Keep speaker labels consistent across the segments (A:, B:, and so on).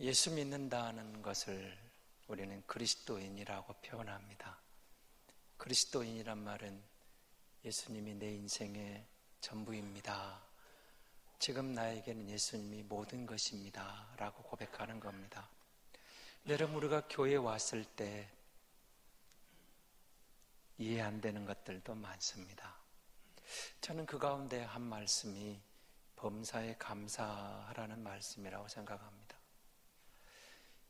A: 예수 믿는다는 것을 우리는 그리스도인이라고 표현합니다. 그리스도인이란 말은 예수님이 내 인생의 전부입니다. 지금 나에게는 예수님이 모든 것입니다. 라고 고백하는 겁니다. 여러분, 우리가 교회에 왔을 때 이해 안 되는 것들도 많습니다. 저는 그 가운데 한 말씀이 범사에 감사하라는 말씀이라고 생각합니다.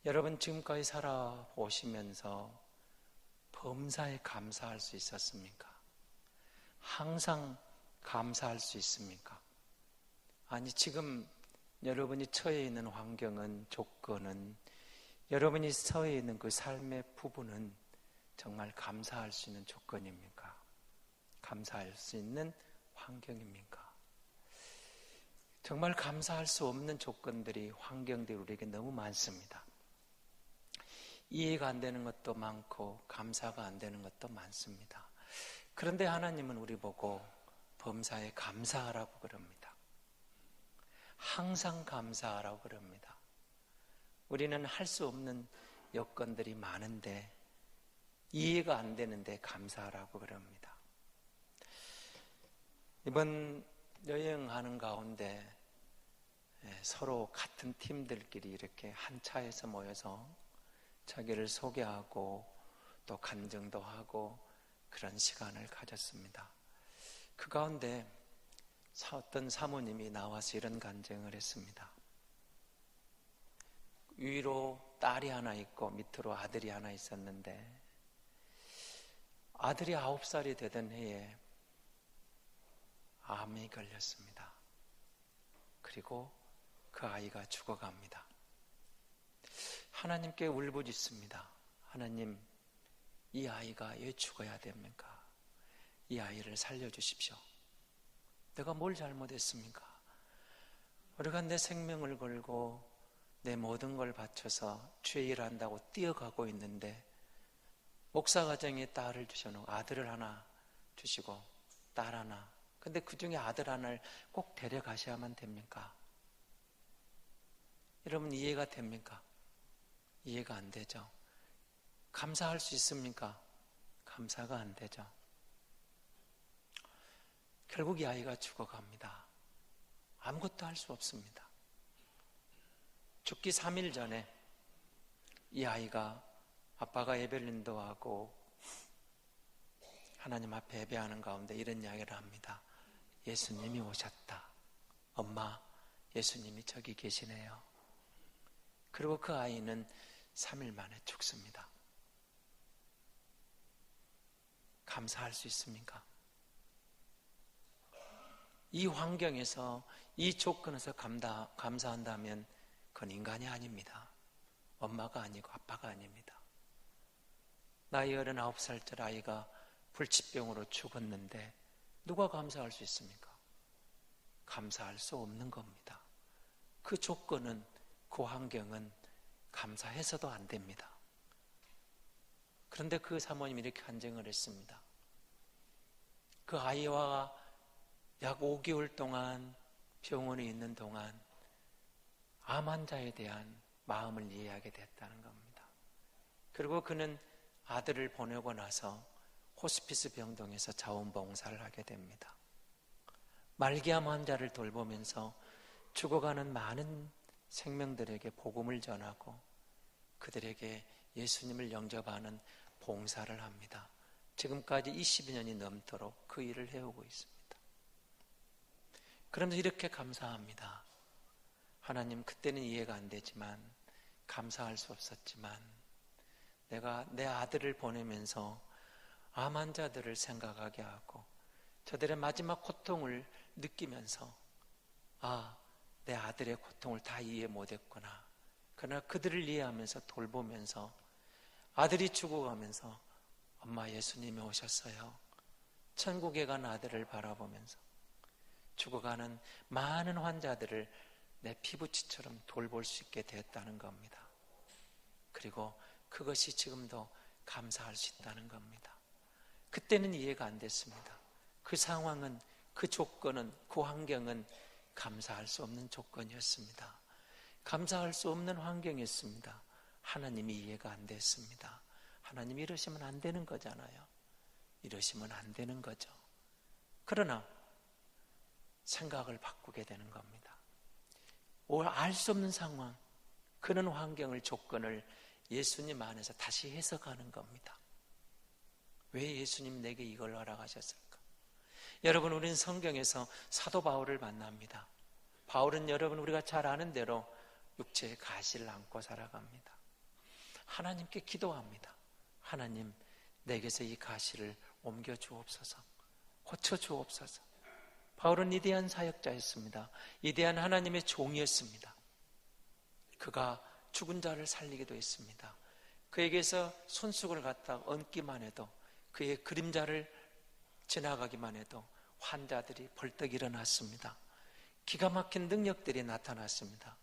A: 여러분, 지금까지 살아오시면서 범사에 감사할 수 있었습니까? 항상 감사할 수 있습니까? 아니, 지금 여러분이 처해 있는 환경은, 조건은, 여러분이 처해 있는 그 삶의 부분은 정말 감사할 수 있는 조건입니까? 감사할 수 있는 환경입니까? 정말 감사할 수 없는 조건들이, 환경들이 우리에게 너무 많습니다. 이해가 안 되는 것도 많고 감사가 안 되는 것도 많습니다. 그런데 하나님은 우리 보고 범사에 감사하라고 그럽니다. 항상 감사하라고 그럽니다. 우리는 할 수 없는 여건들이 많은데, 이해가 안 되는데 감사하라고 그럽니다. 이번 여행하는 가운데 서로 같은 팀들끼리 이렇게 한 차에서 모여서 자기를 소개하고 또 간증도 하고 그런 시간을 가졌습니다. 그 가운데 어떤 사모님이 나와서 이런 간증을 했습니다. 위로 딸이 하나 있고 밑으로 아들이 하나 있었는데, 아들이 9살이 되던 해에 암이 걸렸습니다. 그리고 그 아이가 죽어갑니다. 하나님께 울부짖습니다. 하나님, 이 아이가 왜 죽어야 됩니까? 이 아이를 살려주십시오. 내가 뭘 잘못했습니까? 우리가 내 생명을 걸고 내 모든 걸 바쳐서 주의 일을 한다고 뛰어가고 있는데, 목사 가정에 딸을 주셔놓고 아들을 하나 주시고 딸 하나, 근데 그 중에 아들 하나를 꼭 데려가셔야만 됩니까? 여러분, 이해가 됩니까? 이해가 안 되죠. 감사할 수 있습니까? 감사가 안 되죠. 결국 이 아이가 죽어갑니다. 아무것도 할 수 없습니다. 죽기 3일 전에 이 아이가, 아빠가 예배를 하고 하나님 앞에 예배하는 가운데 이런 이야기를 합니다. 예수님이 오셨다. 엄마, 예수님이 저기 계시네요. 그리고 그 아이는 3일 만에 죽습니다. 감사할 수 있습니까? 이 환경에서, 이 조건에서 감사한다면 그건 인간이 아닙니다. 엄마가 아니고 아빠가 아닙니다. 나이 89살짜리 아이가 불치병으로 죽었는데 누가 감사할 수 있습니까? 감사할 수 없는 겁니다. 그 조건은, 그 환경은 감사해서도 안 됩니다. 그런데 그 사모님이 이렇게 간증을 했습니다. 그 아이와 약 5개월 동안 병원에 있는 동안 암 환자에 대한 마음을 이해하게 됐다는 겁니다. 그리고 그는 아들을 보내고 나서 호스피스 병동에서 자원봉사를 하게 됩니다. 말기암 환자를 돌보면서 죽어가는 많은 생명들에게 복음을 전하고 그들에게 예수님을 영접하는 봉사를 합니다. 지금까지 20년이 넘도록 그 일을 해오고 있습니다. 그러면서 이렇게 감사합니다. 하나님, 그때는 이해가 안 되지만, 감사할 수 없었지만, 내가 내 아들을 보내면서 암 환자들을 생각하게 하고 저들의 마지막 고통을 느끼면서, 내 아들의 고통을 다 이해 못했구나. 그러나 그들을 이해하면서 돌보면서 아들이 죽어가면서, 엄마, 예수님이 오셨어요. 천국에 간 아들을 바라보면서 죽어가는 많은 환자들을 내 피부치처럼 돌볼 수 있게 되었다는 겁니다. 그리고 그것이 지금도 감사할 수 있다는 겁니다. 그때는 이해가 안 됐습니다. 그 상황은, 그 조건은, 그 환경은 감사할 수 없는 조건이었습니다. 감사할 수 없는 환경이었습니다. 하나님이 이해가 안 됐습니다. 하나님이 이러시면 안 되는 거잖아요. 이러시면 안 되는 거죠. 그러나 생각을 바꾸게 되는 겁니다. 알 수 없는 상황, 그런 환경을, 조건을 예수님 안에서 다시 해석하는 겁니다. 왜 예수님 내게 이걸 허락하셨을까? 여러분, 우리는 성경에서 사도 바울을 만납니다. 바울은 여러분 우리가 잘 아는 대로 육체의 가시를 안고 살아갑니다. 하나님께 기도합니다. 하나님, 내게서 이 가시를 옮겨 주옵소서, 고쳐 주옵소서. 바울은 위대한 사역자였습니다. 위대한 하나님의 종이었습니다. 그가 죽은 자를 살리기도 했습니다. 그에게서 손수건을 갖다 얹기만 해도, 그의 그림자를 지나가기만 해도 환자들이 벌떡 일어났습니다. 기가 막힌 능력들이 나타났습니다.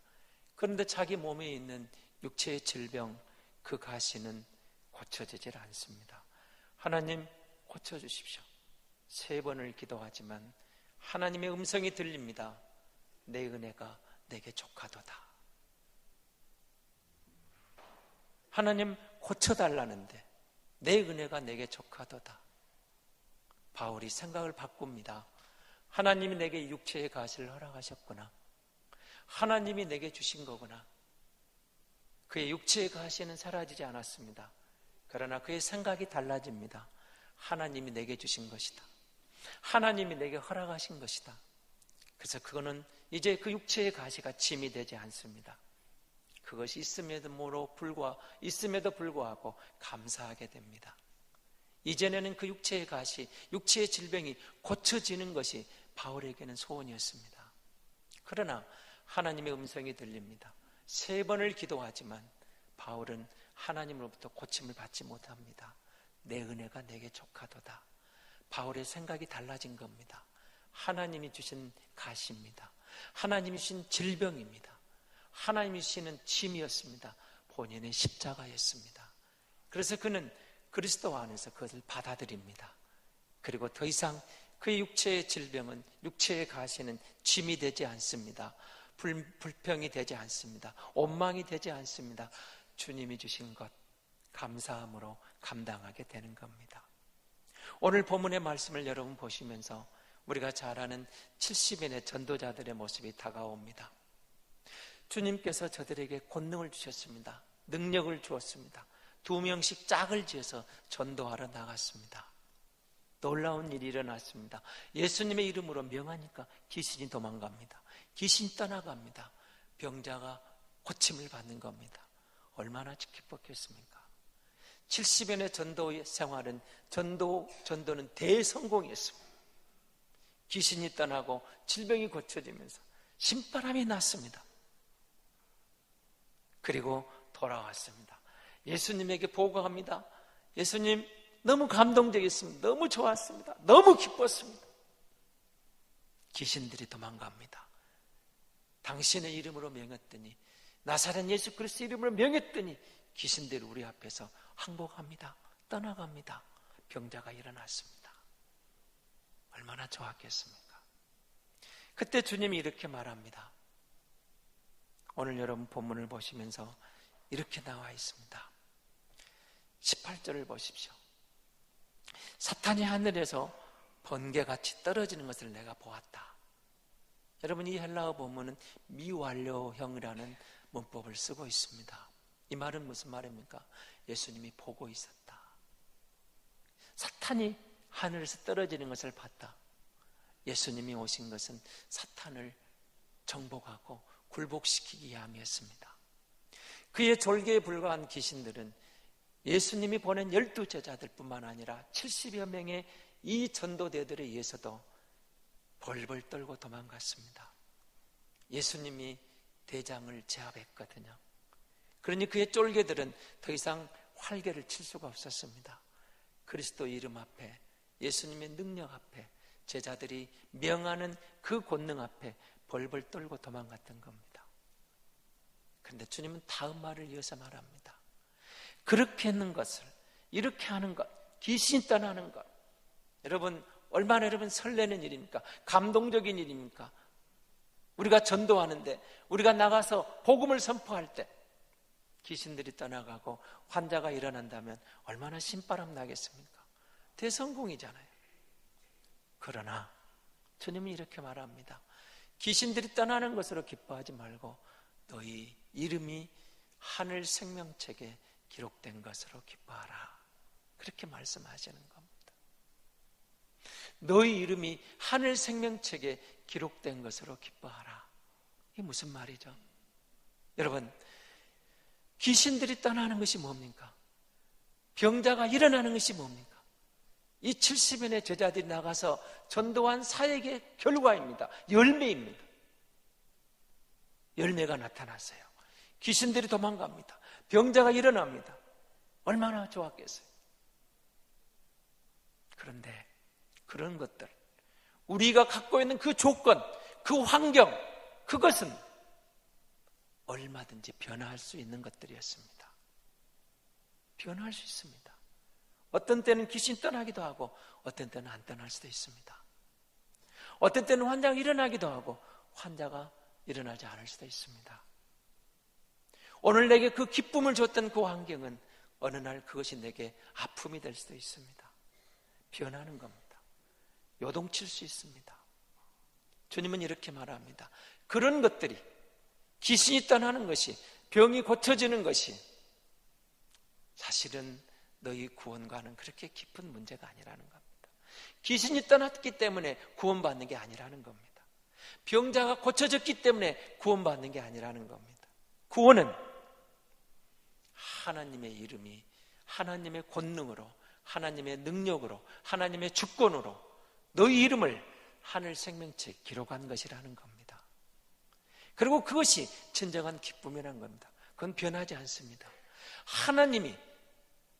A: 그런데 자기 몸에 있는 육체의 질병, 그 가시는 고쳐지질 않습니다. 하나님, 고쳐주십시오. 3번을 기도하지만 하나님의 음성이 들립니다. 내 은혜가 내게 족하도다. 하나님, 고쳐달라는데 내 은혜가 내게 족하도다. 바울이 생각을 바꿉니다. 하나님이 내게 육체의 가시를 허락하셨구나. 하나님이 내게 주신 거구나. 그의 육체의 가시는 사라지지 않았습니다. 그러나 그의 생각이 달라집니다. 하나님이 내게 주신 것이다. 하나님이 내게 허락하신 것이다. 그래서 그거는 이제 그 육체의 가시가 짐이 되지 않습니다. 그것이 있음에도 불구하고 감사하게 됩니다. 이전에는 그 육체의 가시, 육체의 질병이 고쳐지는 것이 바울에게는 소원이었습니다. 그러나 하나님의 음성이 들립니다. 3번을 기도하지만 바울은 하나님으로부터 고침을 받지 못합니다. 내 은혜가 내게 족하도다. 바울의 생각이 달라진 겁니다. 하나님이 주신 가시입니다. 하나님이 주신 질병입니다. 하나님이 주시는 짐이었습니다. 본인의 십자가였습니다. 그래서 그는 그리스도 안에서 그것을 받아들입니다. 그리고 더 이상 그의 육체의 질병은, 육체의 가시는 짐이 되지 않습니다. 불평이 되지 않습니다. 원망이 되지 않습니다. 주님이 주신 것 감사함으로 감당하게 되는 겁니다. 오늘 본문의 말씀을 여러분 보시면서 우리가 잘 아는 70인의 전도자들의 모습이 다가옵니다. 주님께서 저들에게 권능을 주셨습니다. 능력을 주었습니다. 2명씩 짝을 지어서 전도하러 나갔습니다. 놀라운 일이 일어났습니다. 예수님의 이름으로 명하니까 귀신이 도망갑니다. 귀신이 떠나갑니다. 병자가 고침을 받는 겁니다. 얼마나 기뻤겠습니까? 70년의 전도 생활은, 전도는 대성공이었습니다. 귀신이 떠나고 질병이 고쳐지면서 신바람이 났습니다. 그리고 돌아왔습니다. 예수님에게 보고합니다. 예수님, 너무 감동적이었습니다. 너무 좋았습니다. 너무 기뻤습니다. 귀신들이 도망갑니다. 당신의 이름으로 명했더니, 나사렛 예수 그리스도 이름으로 명했더니 귀신들이 우리 앞에서 항복합니다. 떠나갑니다. 병자가 일어났습니다. 얼마나 좋았겠습니까? 그때 주님이 이렇게 말합니다. 오늘 여러분 본문을 보시면서 이렇게 나와 있습니다. 18절을 보십시오. 사탄이 하늘에서 번개같이 떨어지는 것을 내가 보았다. 여러분, 이 헬라어 본문은 미완료형이라는 문법을 쓰고 있습니다. 이 말은 무슨 말입니까? 예수님이 보고 있었다. 사탄이 하늘에서 떨어지는 것을 봤다. 예수님이 오신 것은 사탄을 정복하고 굴복시키기 위함이었습니다. 그의 졸개에 불과한 귀신들은 예수님이 보낸 12제자들 뿐만 아니라 70여 명의 이 전도대들에 의해서도 벌벌 떨고 도망갔습니다. 예수님이 대장을 제압했거든요. 그러니 그의 쫄개들은 더 이상 활개를 칠 수가 없었습니다. 그리스도 이름 앞에, 예수님의 능력 앞에, 제자들이 명하는 그 권능 앞에 벌벌 떨고 도망갔던 겁니다. 그런데 주님은 다음 말을 이어서 말합니다. 그렇게 하는 것을, 이렇게 하는 것, 귀신이 떠나는 것, 여러분 얼마나 여러분 설레는 일입니까? 감동적인 일입니까? 우리가 전도하는데, 우리가 나가서 복음을 선포할 때 귀신들이 떠나가고 환자가 일어난다면 얼마나 신바람 나겠습니까? 대성공이잖아요. 그러나 주님이 이렇게 말합니다. 귀신들이 떠나는 것으로 기뻐하지 말고 너희 이름이 하늘 생명책에 기록된 것으로 기뻐하라. 그렇게 말씀하시는 겁니다. 너희 이름이 하늘 생명책에 기록된 것으로 기뻐하라. 이게 무슨 말이죠? 여러분, 귀신들이 떠나는 것이 뭡니까? 병자가 일어나는 것이 뭡니까? 이 70인의 제자들이 나가서 전도한 사역의 결과입니다. 열매입니다. 열매가 나타났어요. 귀신들이 도망갑니다. 병자가 일어납니다. 얼마나 좋았겠어요. 그런데 그런 것들, 우리가 갖고 있는 그 조건, 그 환경, 그것은 얼마든지 변화할 수 있는 것들이었습니다. 변화할 수 있습니다. 어떤 때는 귀신 떠나기도 하고 어떤 때는 안 떠날 수도 있습니다. 어떤 때는 환자가 일어나기도 하고 환자가 일어나지 않을 수도 있습니다. 오늘 내게 그 기쁨을 줬던 그 환경은 어느 날 그것이 내게 아픔이 될 수도 있습니다. 변하는 겁니다. 요동칠 수 있습니다. 주님은 이렇게 말합니다. 그런 것들이, 귀신이 떠나는 것이, 병이 고쳐지는 것이 사실은 너희 구원과는 그렇게 깊은 문제가 아니라는 겁니다. 귀신이 떠났기 때문에 구원받는 게 아니라는 겁니다. 병자가 고쳐졌기 때문에 구원받는 게 아니라는 겁니다. 구원은 하나님의 이름이 하나님의 권능으로, 하나님의 능력으로, 하나님의 주권으로 너희 이름을 하늘 생명책에 기록한 것이라는 겁니다. 그리고 그것이 진정한 기쁨이라는 겁니다. 그건 변하지 않습니다. 하나님이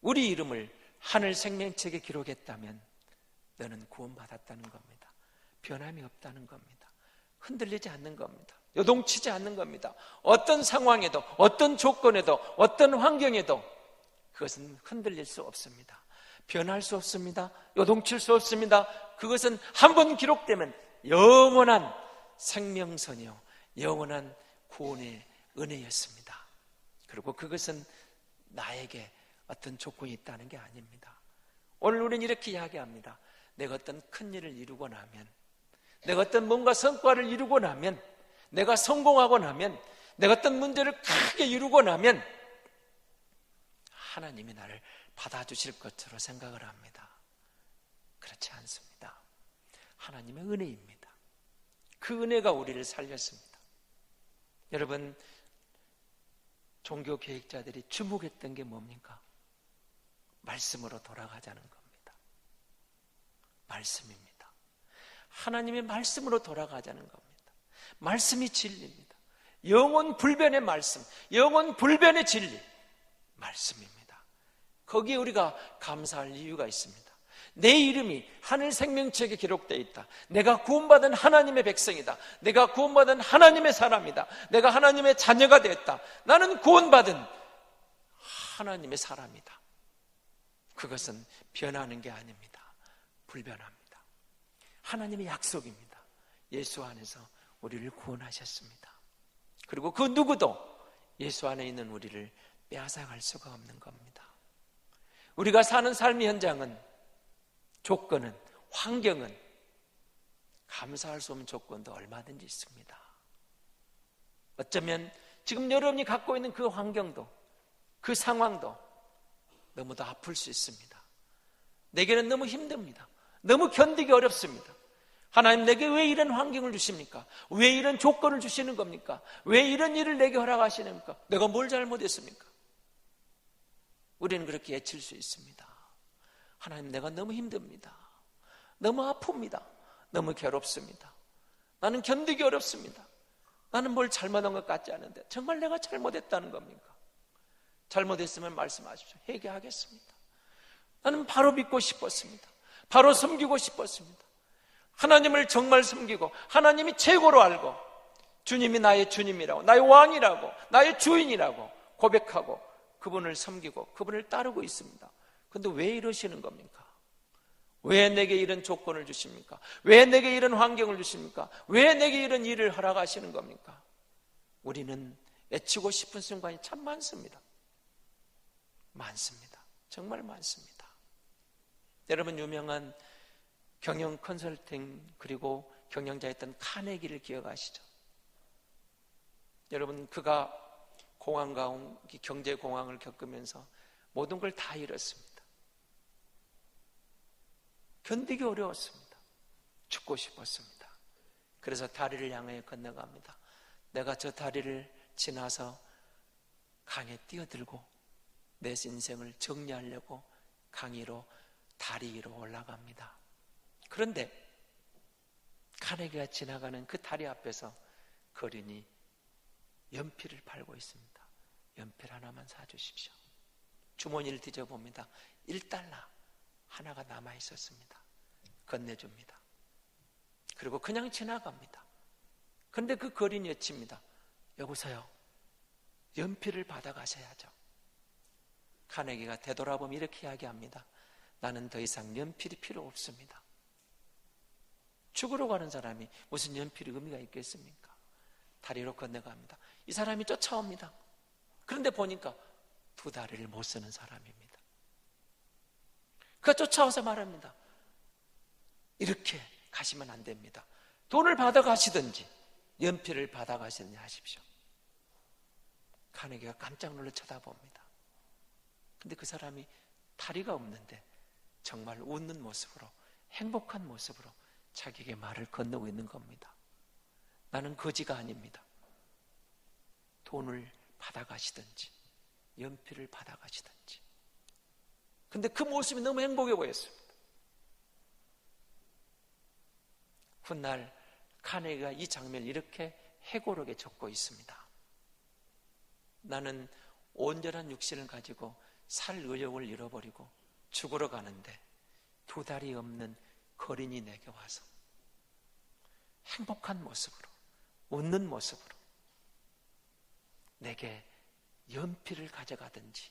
A: 우리 이름을 하늘 생명책에 기록했다면 너는 구원받았다는 겁니다. 변함이 없다는 겁니다. 흔들리지 않는 겁니다. 요동치지 않는 겁니다. 어떤 상황에도, 어떤 조건에도, 어떤 환경에도 그것은 흔들릴 수 없습니다. 변할 수 없습니다. 요동칠 수 없습니다. 그것은 한번 기록되면 영원한 생명선이요, 영원한 구원의 은혜였습니다. 그리고 그것은 나에게 어떤 조건이 있다는 게 아닙니다. 오늘 우리는 이렇게 이야기합니다. 내가 어떤 큰 일을 이루고 나면, 내가 어떤 뭔가 성과를 이루고 나면, 내가 성공하고 나면, 내가 어떤 문제를 크게 이루고 나면 하나님이 나를 받아주실 것으로 생각을 합니다. 그렇지 않습니다. 하나님의 은혜입니다. 그 은혜가 우리를 살렸습니다. 여러분, 종교 계획자들이 주목했던 게 뭡니까? 말씀으로 돌아가자는 겁니다. 말씀입니다. 하나님의 말씀으로 돌아가자는 겁니다. 말씀이 진리입니다. 영원 불변의 말씀, 영원 불변의 진리, 말씀입니다. 거기에 우리가 감사할 이유가 있습니다. 내 이름이 하늘 생명책에 기록되어 있다. 내가 구원받은 하나님의 백성이다. 내가 구원받은 하나님의 사람이다. 내가 하나님의 자녀가 되었다. 나는 구원받은 하나님의 사람이다. 그것은 변하는 게 아닙니다. 불변합니다. 하나님의 약속입니다. 예수 안에서 우리를 구원하셨습니다. 그리고 그 누구도 예수 안에 있는 우리를 빼앗아갈 수가 없는 겁니다. 우리가 사는 삶의 현장은, 조건은, 환경은 감사할 수 없는 조건도 얼마든지 있습니다. 어쩌면 지금 여러분이 갖고 있는 그 환경도, 그 상황도 너무도 아플 수 있습니다. 내게는 너무 힘듭니다. 너무 견디기 어렵습니다. 하나님, 내게 왜 이런 환경을 주십니까? 왜 이런 조건을 주시는 겁니까? 왜 이런 일을 내게 허락하시는 겁니까? 내가 뭘 잘못했습니까? 우리는 그렇게 애칠 수 있습니다. 하나님, 내가 너무 힘듭니다. 너무 아픕니다. 너무 괴롭습니다. 나는 견디기 어렵습니다. 나는 뭘 잘못한 것 같지 않은데 정말 내가 잘못했다는 겁니까? 잘못했으면 말씀하십시오. 회개하겠습니다. 나는 바로 믿고 싶었습니다. 바로 섬기고 싶었습니다. 하나님을 정말 섬기고 하나님이 최고로 알고 주님이 나의 주님이라고, 나의 왕이라고, 나의 주인이라고 고백하고 그분을 섬기고 그분을 따르고 있습니다. 그런데 왜 이러시는 겁니까? 왜 내게 이런 조건을 주십니까? 왜 내게 이런 환경을 주십니까? 왜 내게 이런 일을 허락하시는 겁니까? 우리는 애치고 싶은 순간이 참 많습니다. 많습니다. 정말 많습니다. 여러분, 유명한 경영 컨설팅 그리고 경영자였던 카네기를 기억하시죠? 여러분, 그가 경제 공황을 겪으면서 모든 걸 다 잃었습니다. 견디기 어려웠습니다. 죽고 싶었습니다. 그래서 다리를 향해 건너갑니다. 내가 저 다리를 지나서 강에 뛰어들고 내 인생을 정리하려고 강 위로 다리 위로 올라갑니다. 그런데 카네기가 지나가는 그 다리 앞에서 거린이 연필을 팔고 있습니다. 연필 하나만 사주십시오. 주머니를 뒤져봅니다. 1달러 하나가 남아있었습니다. 건네줍니다. 그리고 그냥 지나갑니다. 그런데 그 거린이 외칩니다. 여보세요, 연필을 받아가셔야죠. 카네기가 되돌아보면 이렇게 이야기합니다. 나는 더 이상 연필이 필요 없습니다. 죽으러 가는 사람이 무슨 연필이 의미가 있겠습니까? 다리로 건너갑니다. 이 사람이 쫓아옵니다. 그런데 보니까 두 다리를 못 쓰는 사람입니다. 그가 쫓아와서 말합니다. 이렇게 가시면 안 됩니다. 돈을 받아가시든지 연필을 받아가시든지 하십시오. 카네기가 깜짝 놀라 쳐다봅니다. 근데 그 사람이 다리가 없는데 정말 웃는 모습으로, 행복한 모습으로 자기에게 말을 건네고 있는 겁니다. 나는 거지가 아닙니다. 돈을 받아가시든지 연필을 받아가시든지. 근데 그 모습이 너무 행복해 보였습니다. 훗날 카네기가 이 장면을 이렇게 해고록에 적고 있습니다. 나는 온전한 육신을 가지고 살 의욕을 잃어버리고 죽으러 가는데 두 다리 없는 거린이 내게 와서 행복한 모습으로, 웃는 모습으로 내게 연필을 가져가든지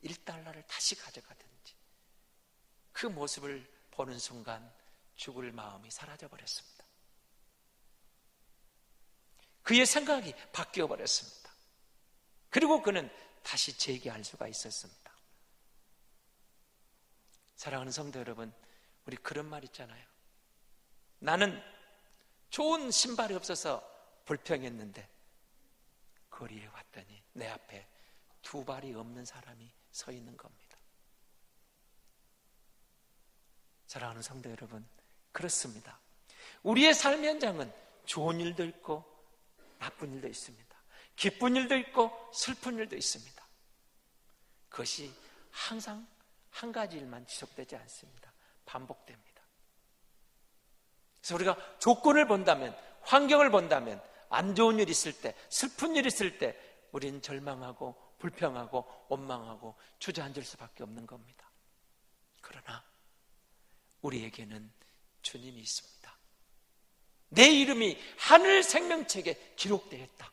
A: 1달러를 다시 가져가든지, 그 모습을 보는 순간 죽을 마음이 사라져 버렸습니다. 그의 생각이 바뀌어 버렸습니다. 그리고 그는 다시 재기할 수가 있었습니다. 사랑하는 성도 여러분, 우리 그런 말 있잖아요. 나는 좋은 신발이 없어서 불평했는데 거리에 왔더니 내 앞에 두 발이 없는 사람이 서 있는 겁니다. 사랑하는 성도 여러분, 그렇습니다. 우리의 삶의 현장은 좋은 일도 있고 나쁜 일도 있습니다. 기쁜 일도 있고 슬픈 일도 있습니다. 그것이 항상 한 가지 일만 지속되지 않습니다. 반복됩니다. 그래서 우리가 조건을 본다면, 환경을 본다면, 안 좋은 일이 있을 때, 슬픈 일이 있을 때 우리는 절망하고 불평하고 원망하고 주저앉을 수밖에 없는 겁니다. 그러나 우리에게는 주님이 있습니다. 내 이름이 하늘 생명책에 기록되어 있다.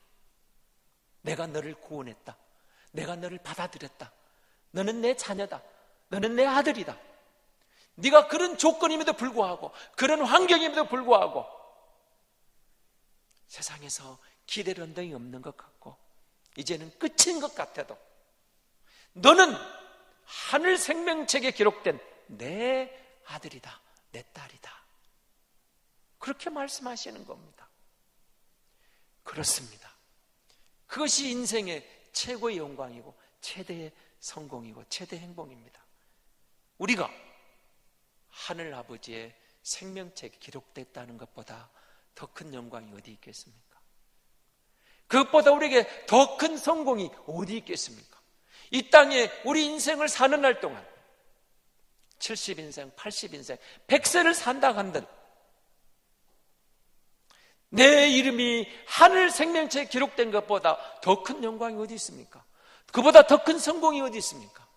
A: 내가 너를 구원했다. 내가 너를 받아들였다. 너는 내 자녀다. 너는 내 아들이다. 네가 그런 조건임에도 불구하고, 그런 환경임에도 불구하고 세상에서 기댈 언덕이 없는 것 같고 이제는 끝인 것 같아도 너는 하늘 생명책에 기록된 내 아들이다, 내 딸이다. 그렇게 말씀하시는 겁니다. 그렇습니다. 그것이 인생의 최고의 영광이고 최대의 성공이고 최대의 행복입니다. 우리가 하늘 아버지의 생명책에 기록됐다는 것보다 더 큰 영광이 어디 있겠습니까? 그것보다 우리에게 더 큰 성공이 어디 있겠습니까? 이 땅에 우리 인생을 사는 날 동안 70인생, 80인생, 100세를 산다 한들 내 이름이 하늘 생명체에 기록된 것보다 더 큰 영광이 어디 있습니까? 그보다 더 큰 성공이 어디 있습니까?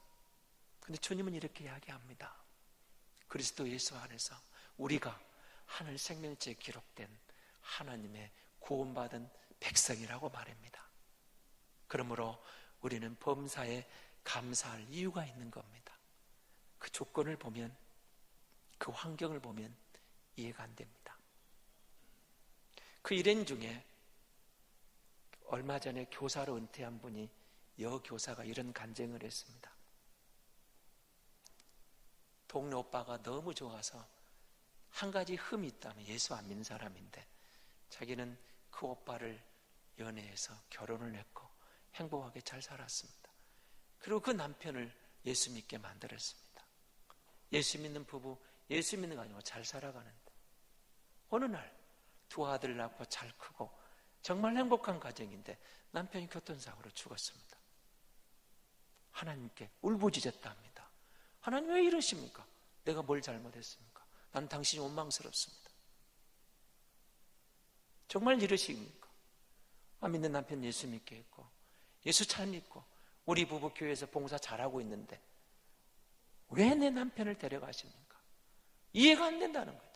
A: 근데 주님은 이렇게 이야기합니다. 그리스도 예수 안에서 우리가 하늘 생명체에 기록된 하나님의 구원받은 백성이라고 말합니다. 그러므로 우리는 범사에 감사할 이유가 있는 겁니다. 그 조건을 보면 그 환경을 보면 이해가 안 됩니다. 그 일행 중에 얼마 전에 교사로 은퇴한 분이 여교사가 이런 간증을 했습니다. 동네 오빠가 너무 좋아서 한 가지 흠이 있다면 예수 안 믿는 사람인데 자기는 그 오빠를 연애해서 결혼을 했고 행복하게 잘 살았습니다. 그리고 그 남편을 예수 믿게 만들었습니다. 예수 믿는 부부, 예수 믿는 거 아니고 잘 살아가는데 어느 날 두 아들 낳고 잘 크고 정말 행복한 가정인데 남편이 교통사고로 죽었습니다. 하나님께 울부짖었다 합니다. 하나님 왜 이러십니까? 내가 뭘 잘못했습니까? 난 당신이 원망스럽습니다. 정말 이러십니까? 믿는 남편 예수 믿게 했고 예수 잘 믿고 우리 부부 교회에서 봉사 잘하고 있는데 왜 내 남편을 데려가십니까? 이해가 안 된다는 거죠.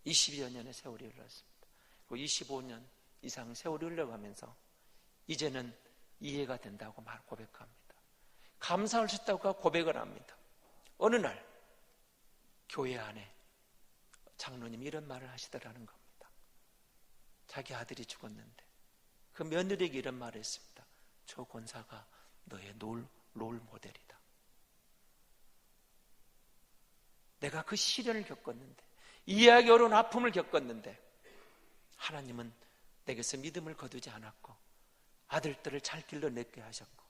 A: 20여 년의 세월이 흘렀습니다. 25년 이상 세월이 흘러가면서 이제는 이해가 된다고 고백합니다. 감사할 수 있다고 고백을 합니다. 어느 날 교회 안에 장로님이 이런 말을 하시더라는 겁니다. 자기 아들이 죽었는데 그 며느리에게 이런 말을 했습니다. 저 권사가 너의 롤 모델이다. 내가 그 시련을 겪었는데 이해하기 어려운 아픔을 겪었는데 하나님은 내게서 믿음을 거두지 않았고 아들들을 잘 길러내게 하셨고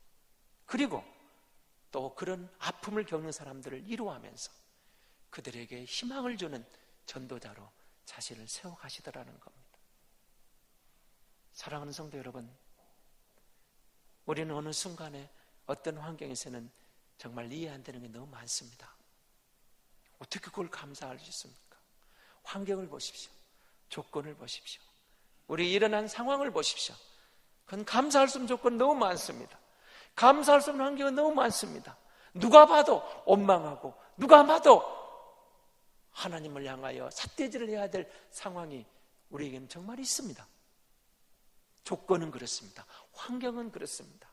A: 그리고 또 그런 아픔을 겪는 사람들을 위로하면서 그들에게 희망을 주는 전도자로 자신을 세워가시더라는 겁니다. 사랑하는 성도 여러분, 우리는 어느 순간에 어떤 환경에서는 정말 이해 안 되는 게 너무 많습니다. 어떻게 그걸 감사할 수 있습니까? 환경을 보십시오. 조건을 보십시오. 우리 일어난 상황을 보십시오. 그건 감사할 수 없는 조건 너무 많습니다. 감사할 수 없는 환경은 너무 많습니다. 누가 봐도 원망하고 누가 봐도 하나님을 향하여 삿대질을 해야 될 상황이 우리에게는 정말 있습니다. 조건은 그렇습니다. 환경은 그렇습니다.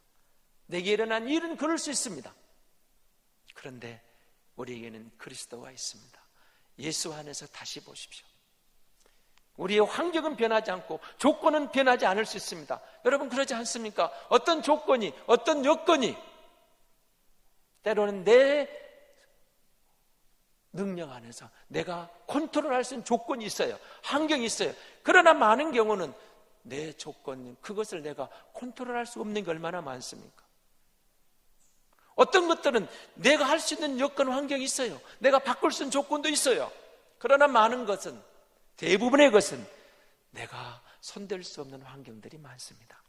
A: 내게 일어난 일은 그럴 수 있습니다. 그런데 우리에게는 그리스도가 있습니다. 예수 안에서 다시 보십시오. 우리의 환경은 변하지 않고 조건은 변하지 않을 수 있습니다. 여러분 그러지 않습니까? 어떤 조건이, 어떤 여건이 때로는 내 능력 안에서 내가 컨트롤할 수 있는 조건이 있어요. 환경이 있어요. 그러나 많은 경우는 내 조건, 그것을 내가 컨트롤할 수 없는 게 얼마나 많습니까? 어떤 것들은 내가 할 수 있는 여건, 환경이 있어요. 내가 바꿀 수 있는 조건도 있어요. 그러나 많은 것은, 대부분의 것은 내가 손댈 수 없는 환경들이 많습니다.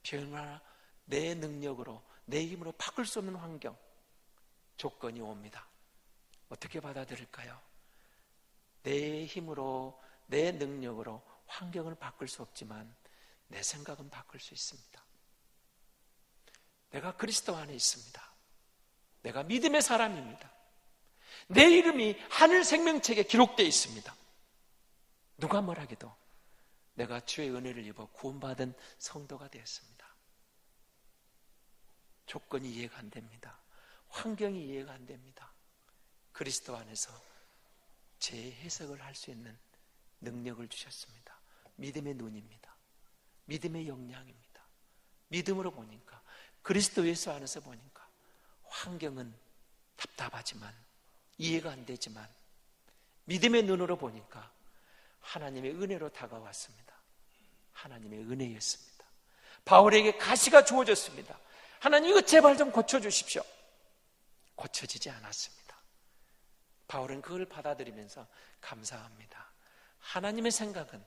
A: 변화, 내 능력으로, 내 힘으로 바꿀 수 없는 환경, 조건이 옵니다. 어떻게 받아들일까요? 내 힘으로, 내 능력으로 환경을 바꿀 수 없지만 내 생각은 바꿀 수 있습니다. 내가 그리스도 안에 있습니다. 내가 믿음의 사람입니다. 내 이름이 하늘 생명책에 기록되어 있습니다. 누가 뭐라해도 내가 주의 은혜를 입어 구원받은 성도가 되었습니다. 조건이 이해가 안 됩니다. 환경이 이해가 안 됩니다. 그리스도 안에서 재해석을 할 수 있는 능력을 주셨습니다. 믿음의 눈입니다. 믿음의 역량입니다. 믿음으로 보니까, 그리스도 예수 안에서 보니까 환경은 답답하지만, 이해가 안 되지만 믿음의 눈으로 보니까 하나님의 은혜로 다가왔습니다. 하나님의 은혜였습니다. 바울에게 가시가 주어졌습니다. 하나님 이거 제발 좀 고쳐주십시오. 고쳐지지 않았습니다. 바울은 그걸 받아들이면서 감사합니다. 하나님의 생각은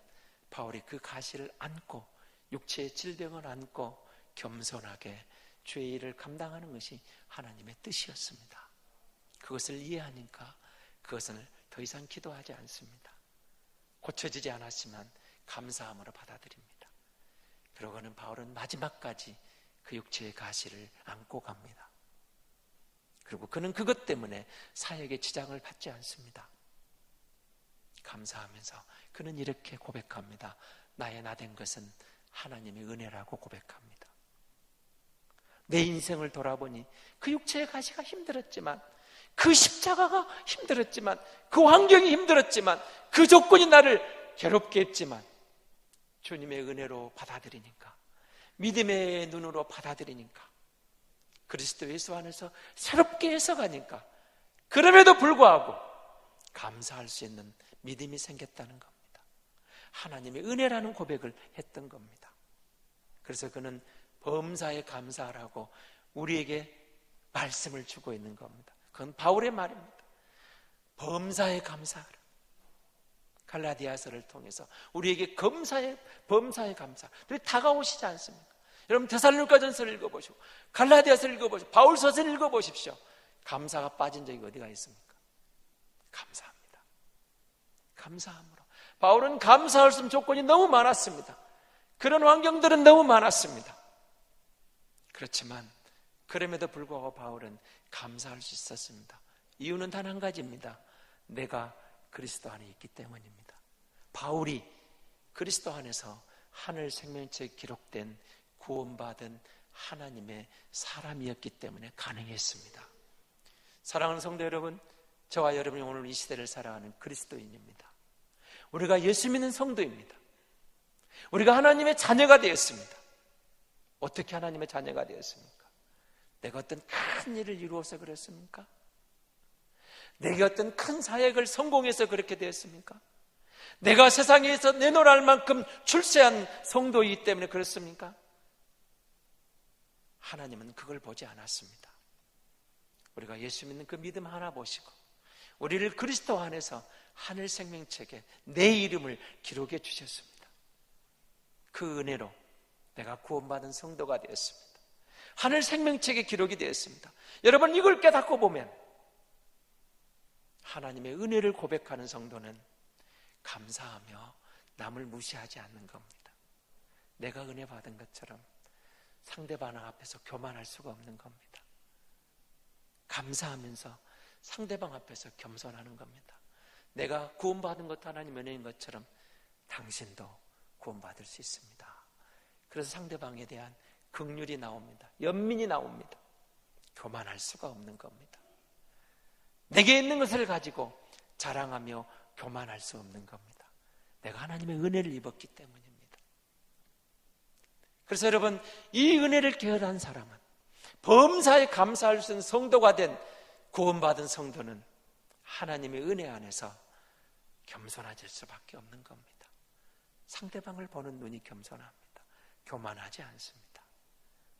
A: 바울이 그 가시를 안고, 육체의 질병을 안고 겸손하게 주의 일을 감당하는 것이 하나님의 뜻이었습니다. 그것을 이해하니까 그것을 더 이상 기도하지 않습니다. 고쳐지지 않았지만 감사함으로 받아들입니다. 그러고는 바울은 마지막까지 그 육체의 가시를 안고 갑니다. 그리고 그는 그것 때문에 사역에 지장을 받지 않습니다. 감사하면서 그는 이렇게 고백합니다. 나의 나 된 것은 하나님의 은혜라고 고백합니다. 내 인생을 돌아보니 그 육체의 가시가 힘들었지만, 그 십자가가 힘들었지만, 그 환경이 힘들었지만, 그 조건이 나를 괴롭게 했지만 주님의 은혜로 받아들이니까, 믿음의 눈으로 받아들이니까, 그리스도 예수 안에서 새롭게 해석하니까, 그럼에도 불구하고 감사할 수 있는 믿음이 생겼다는 겁니다. 하나님의 은혜라는 고백을 했던 겁니다. 그래서 그는 범사에 감사하라고 우리에게 말씀을 주고 있는 겁니다. 그건 바울의 말입니다. 범사에 감사하라. 갈라디아서를 통해서 우리에게 범사에 감사. 다가오시지 않습니까? 여러분 데살로니가전서를 읽어보시고 갈라디아서를 읽어보시고 바울서서를 읽어보십시오. 감사가 빠진 적이 어디가 있습니까? 감사합니다. 감사함으로. 바울은 감사할 수 있는 조건이 너무 많았습니다. 그런 환경들은 너무 많았습니다. 그렇지만 그럼에도 불구하고 바울은 감사할 수 있었습니다. 이유는 단 한 가지입니다. 내가 그리스도 안에 있기 때문입니다. 바울이 그리스도 안에서 하늘 생명체에 기록된 구원받은 하나님의 사람이었기 때문에 가능했습니다. 사랑하는 성도 여러분, 저와 여러분이 오늘 이 시대를 살아가는 그리스도인입니다. 우리가 예수 믿는 성도입니다. 우리가 하나님의 자녀가 되었습니다. 어떻게 하나님의 자녀가 되었습니까? 내가 어떤 큰 일을 이루어서 그랬습니까? 내가 어떤 큰 사역을 성공해서 그렇게 되었습니까? 내가 세상에서 내놓을 만큼 출세한 성도이기 때문에 그렇습니까? 하나님은 그걸 보지 않았습니다. 우리가 예수 믿는 그 믿음 하나 보시고 우리를 그리스도 안에서 하늘 생명책에 내 이름을 기록해 주셨습니다. 그 은혜로 내가 구원받은 성도가 되었습니다. 하늘 생명책에 기록이 되었습니다. 여러분 이걸 깨닫고 보면 하나님의 은혜를 고백하는 성도는 감사하며 남을 무시하지 않는 겁니다. 내가 은혜 받은 것처럼 상대방 앞에서 교만할 수가 없는 겁니다. 감사하면서 상대방 앞에서 겸손하는 겁니다. 내가 구원받은 것도 하나님 은혜인 것처럼 당신도 구원받을 수 있습니다. 그래서 상대방에 대한 긍휼이 나옵니다. 연민이 나옵니다. 교만할 수가 없는 겁니다. 내게 있는 것을 가지고 자랑하며 교만할 수 없는 겁니다. 내가 하나님의 은혜를 입었기 때문입니다. 그래서 여러분 이 은혜를 계열한 사람은 범사에 감사할 수 있는 성도가 된 구원받은 성도는 하나님의 은혜 안에서 겸손해질 수밖에 없는 겁니다. 상대방을 보는 눈이 겸손합니다. 교만하지 않습니다.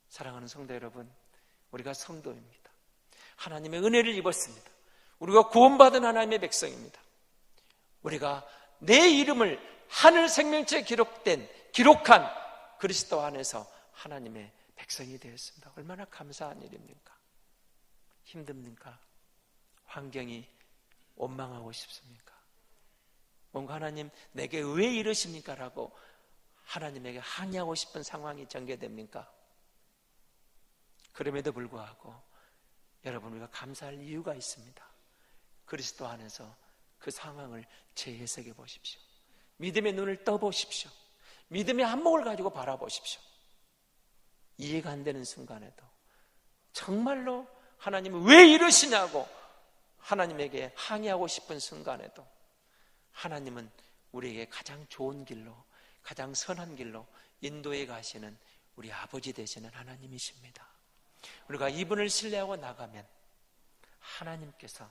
A: 사랑하는 성도 여러분, 우리가 성도입니다. 하나님의 은혜를 입었습니다. 우리가 구원받은 하나님의 백성입니다. 우리가 내 이름을 하늘 생명체에 기록한 그리스도 안에서 하나님의 백성이 되었습니다. 얼마나 감사한 일입니까? 힘듭니까? 환경이 원망하고 싶습니까? 뭔가 하나님 내게 왜 이러십니까? 라고 하나님에게 항의하고 싶은 상황이 전개됩니까? 그럼에도 불구하고 여러분 우리가 감사할 이유가 있습니다. 그리스도 안에서 그 상황을 재해석해 보십시오. 믿음의 눈을 떠보십시오. 믿음의 한몫을 가지고 바라보십시오. 이해가 안 되는 순간에도 정말로 하나님은 왜 이러시냐고 하나님에게 항의하고 싶은 순간에도 하나님은 우리에게 가장 좋은 길로 가장 선한 길로 인도해 가시는 우리 아버지 되시는 하나님이십니다. 우리가 이분을 신뢰하고 나가면 하나님께서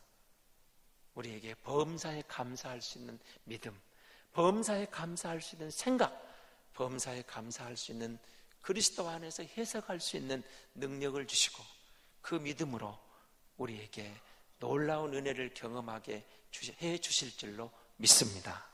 A: 우리에게 범사에 감사할 수 있는 믿음, 범사에 감사할 수 있는 생각, 범사에 감사할 수 있는 그리스도 안에서 해석할 수 있는 능력을 주시고 그 믿음으로 우리에게 놀라운 은혜를 경험하게 해 주실 줄로 믿습니다.